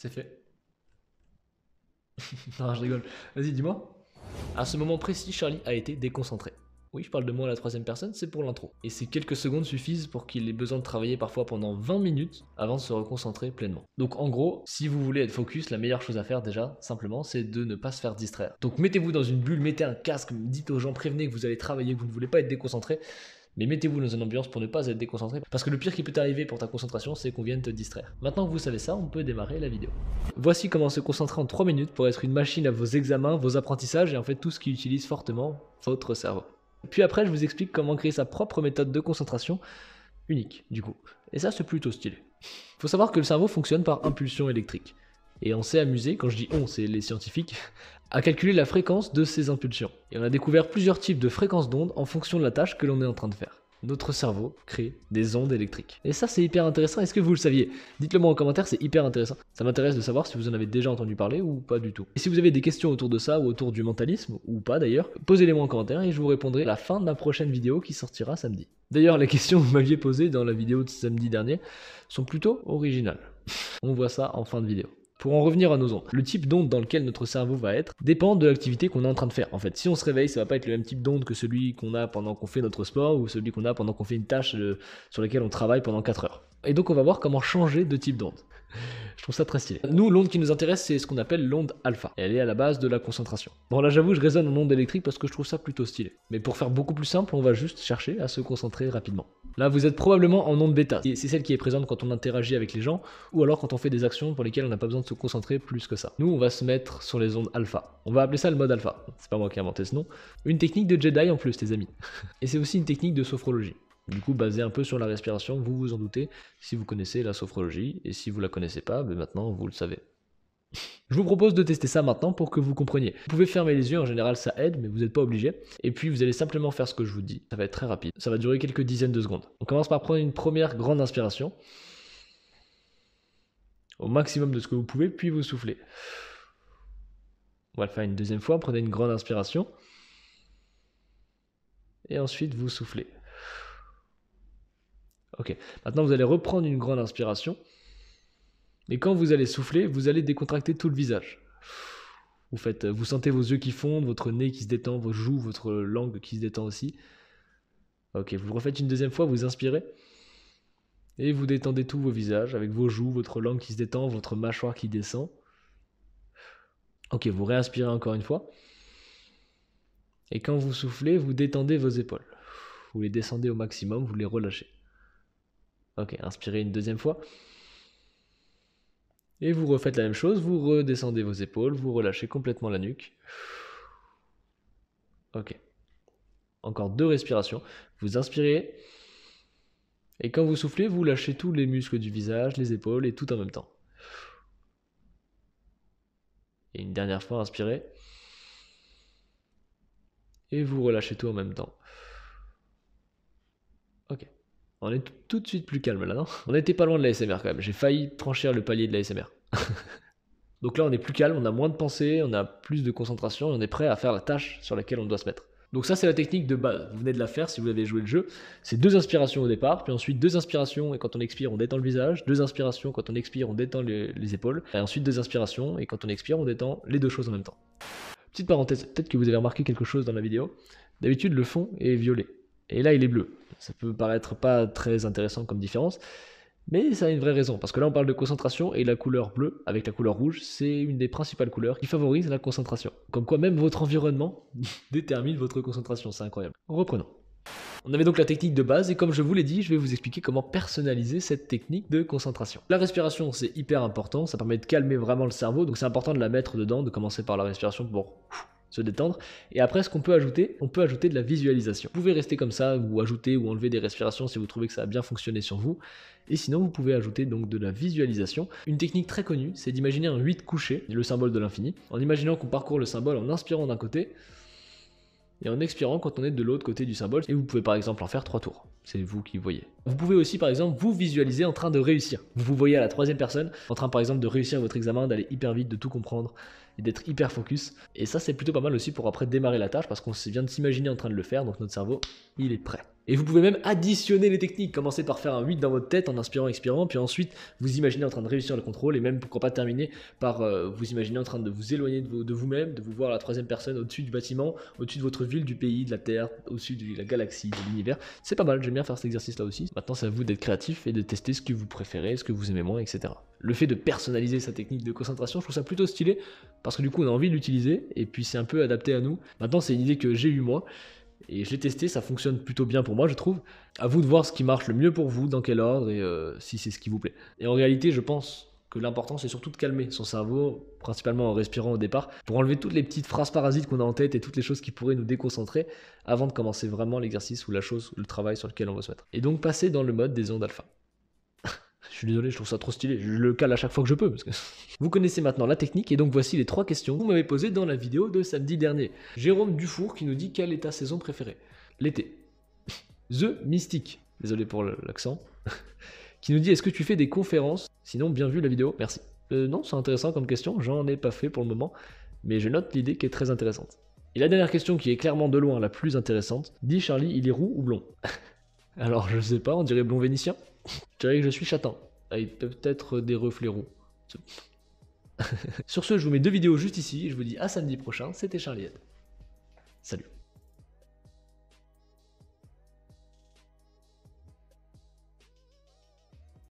C'est fait. Non, je rigole. Vas-y, dis-moi. À ce moment précis, Charlie a été déconcentré. Oui, je parle de moi à la troisième personne, c'est pour l'intro. Et ces quelques secondes suffisent pour qu'il ait besoin de travailler parfois pendant 20 minutes avant de se reconcentrer pleinement. Donc en gros, si vous voulez être focus, la meilleure chose à faire déjà, simplement, c'est de ne pas se faire distraire. Donc mettez-vous dans une bulle, mettez un casque, dites aux gens, prévenez que vous allez travailler, que vous ne voulez pas être déconcentré, mais mettez-vous dans une ambiance pour ne pas être déconcentré, parce que le pire qui peut t'arriver pour ta concentration, c'est qu'on vienne te distraire. Maintenant que vous savez ça, on peut démarrer la vidéo. Voici comment se concentrer en 3 minutes pour être une machine à vos examens, vos apprentissages et en fait tout ce qui utilise fortement votre cerveau. Puis après, je vous explique comment créer sa propre méthode de concentration unique, du coup. Et ça, c'est plutôt stylé. Faut savoir que le cerveau fonctionne par impulsion électrique. Et on s'est amusé, quand je dis on, c'est les scientifiques, à calculer la fréquence de ces impulsions. Et on a découvert plusieurs types de fréquences d'ondes en fonction de la tâche que l'on est en train de faire. Notre cerveau crée des ondes électriques. Et ça, c'est hyper intéressant. Est-ce que vous le saviez? Dites-le moi en commentaire, c'est hyper intéressant. Ça m'intéresse de savoir si vous en avez déjà entendu parler ou pas du tout. Et si vous avez des questions autour de ça ou autour du mentalisme, ou pas d'ailleurs, posez-les moi en commentaire et je vous répondrai à la fin de ma prochaine vidéo qui sortira samedi. D'ailleurs, les questions que vous m'aviez posées dans la vidéo de samedi dernier sont plutôt originales. On voit ça en fin de vidéo. Pour en revenir à nos ondes, le type d'onde dans lequel notre cerveau va être dépend de l'activité qu'on est en train de faire. En fait, si on se réveille, ça va pas être le même type d'onde que celui qu'on a pendant qu'on fait notre sport ou celui qu'on a pendant qu'on fait une tâche sur laquelle on travaille pendant 4 heures. Et donc on va voir comment changer de type d'onde. Je trouve ça très stylé. Nous, l'onde qui nous intéresse, c'est ce qu'on appelle l'onde alpha. Et elle est à la base de la concentration. Bon là j'avoue, je raisonne en onde électrique parce que je trouve ça plutôt stylé. Mais pour faire beaucoup plus simple, on va juste chercher à se concentrer rapidement. Là, vous êtes probablement en onde bêta. C'est celle qui est présente quand on interagit avec les gens, ou alors quand on fait des actions pour lesquelles on n'a pas besoin de se concentrer plus que ça. Nous, on va se mettre sur les ondes alpha. On va appeler ça le mode alpha. C'est pas moi qui ai inventé ce nom. Une technique de Jedi en plus, les amis. Et c'est aussi une technique de sophrologie. Du coup, basée un peu sur la respiration, vous vous en doutez, si vous connaissez la sophrologie, et si vous la connaissez pas, ben maintenant vous le savez. Je vous propose de tester ça maintenant pour que vous compreniez. Vous pouvez fermer les yeux, en général ça aide, mais vous n'êtes pas obligé. Et puis vous allez simplement faire ce que je vous dis. Ça va être très rapide. Ça va durer quelques dizaines de secondes. On commence par prendre une première grande inspiration. Au maximum de ce que vous pouvez, puis vous soufflez. On va le faire une deuxième fois. Prenez une grande inspiration. Et ensuite vous soufflez. Ok. Maintenant vous allez reprendre une grande inspiration. Et quand vous allez souffler, vous allez décontracter tout le visage. Vous sentez vos yeux qui fondent, votre nez qui se détend, vos joues, votre langue qui se détend aussi. Ok, vous le refaites une deuxième fois, vous inspirez. Et vous détendez tout vos visages, avec vos joues, votre langue qui se détend, votre mâchoire qui descend. Ok, vous réinspirez encore une fois. Et quand vous soufflez, vous détendez vos épaules. Vous les descendez au maximum, vous les relâchez. Ok, inspirez une deuxième fois. Et vous refaites la même chose, vous redescendez vos épaules, vous relâchez complètement la nuque. Ok. Encore 2 respirations. Vous inspirez. Et quand vous soufflez, vous lâchez tous les muscles du visage, les épaules et tout en même temps. Et une dernière fois, inspirez. Et vous relâchez tout en même temps. Ok. On est tout de suite plus calme là, non? On n'était pas loin de l'ASMR quand même. J'ai failli franchir le palier de l'ASMR. Donc là, on est plus calme, on a moins de pensées, on a plus de concentration et on est prêt à faire la tâche sur laquelle on doit se mettre. Donc ça, c'est la technique de base. Vous venez de la faire si vous avez joué le jeu. C'est 2 inspirations au départ, puis ensuite 2 inspirations et quand on expire, on détend le visage. 2 inspirations, quand on expire, on détend les épaules. Et ensuite 2 inspirations et quand on expire, on détend les 2 choses en même temps. Petite parenthèse, peut-être que vous avez remarqué quelque chose dans la vidéo. D'habitude, le fond est violet. Et là, il est bleu. Ça peut paraître pas très intéressant comme différence, mais ça a une vraie raison, parce que là on parle de concentration et la couleur bleue avec la couleur rouge, c'est une des principales couleurs qui favorise la concentration. Comme quoi même votre environnement détermine votre concentration, c'est incroyable. Reprenons. On avait donc la technique de base et comme je vous l'ai dit, je vais vous expliquer comment personnaliser cette technique de concentration. La respiration, c'est hyper important, ça permet de calmer vraiment le cerveau, donc c'est important de la mettre dedans, de commencer par la respiration pour se détendre. Et après, ce qu'on peut ajouter, on peut ajouter de la visualisation. Vous pouvez rester comme ça, ou ajouter ou enlever des respirations si vous trouvez que ça a bien fonctionné sur vous. Et sinon, vous pouvez ajouter donc de la visualisation. Une technique très connue, c'est d'imaginer un 8 couché, le symbole de l'infini, en imaginant qu'on parcourt le symbole en inspirant d'un côté, et en expirant quand on est de l'autre côté du symbole. Et vous pouvez par exemple en faire 3 tours. C'est vous qui voyez. Vous pouvez aussi par exemple vous visualiser en train de réussir. Vous vous voyez à la 3e personne, en train par exemple de réussir votre examen, d'aller hyper vite, de tout comprendre et d'être hyper focus. Et ça c'est plutôt pas mal aussi pour après démarrer la tâche parce qu'on vient de s'imaginer en train de le faire, donc notre cerveau il est prêt. Et vous pouvez même additionner les techniques. Commencez par faire un 8 dans votre tête en inspirant, expirant, puis ensuite vous imaginez en train de réussir le contrôle et même pourquoi pas terminer par vous imaginer en train de vous éloigner de vous-même, de vous voir à la troisième personne au-dessus du bâtiment, au-dessus de votre ville, du pays, de la Terre, au-dessus de la galaxie, de l'univers. C'est pas mal, j'aime bien faire cet exercice-là aussi. Maintenant, c'est à vous d'être créatif et de tester ce que vous préférez, ce que vous aimez moins, etc. Le fait de personnaliser sa technique de concentration, je trouve ça plutôt stylé parce que du coup, on a envie de l'utiliser et puis c'est un peu adapté à nous. Maintenant, c'est une idée que j'ai eue moi. Et je l'ai testé, ça fonctionne plutôt bien pour moi, je trouve. À vous de voir ce qui marche le mieux pour vous, dans quel ordre, et si c'est ce qui vous plaît. Et en réalité, je pense que l'important, c'est surtout de calmer son cerveau, principalement en respirant au départ, pour enlever toutes les petites phrases parasites qu'on a en tête et toutes les choses qui pourraient nous déconcentrer, avant de commencer vraiment l'exercice ou la chose, ou le travail sur lequel on va se mettre. Et donc passer dans le mode des ondes alpha. Je suis désolé, je trouve ça trop stylé, je le cale à chaque fois que je peux. Parce que... Vous connaissez maintenant la technique et donc voici les 3 questions que vous m'avez posées dans la vidéo de samedi dernier. Jérôme Dufour qui nous dit quelle est ta saison préférée? L'été. The Mystique, désolé pour l'accent, qui nous dit est-ce que tu fais des conférences? Sinon, bien vu la vidéo, merci. Non, c'est intéressant comme question, j'en ai pas fait pour le moment, mais je note l'idée qui est très intéressante. Et la dernière question qui est clairement de loin la plus intéressante, dit Charlie, il est roux ou blond? Alors je sais pas, on dirait blond vénitien. Je dirais que je suis châtain, avec peut-être des reflets roux. Sur ce, je vous mets 2 vidéos juste ici, et je vous dis à samedi prochain, c'était Charlie Head. Salut.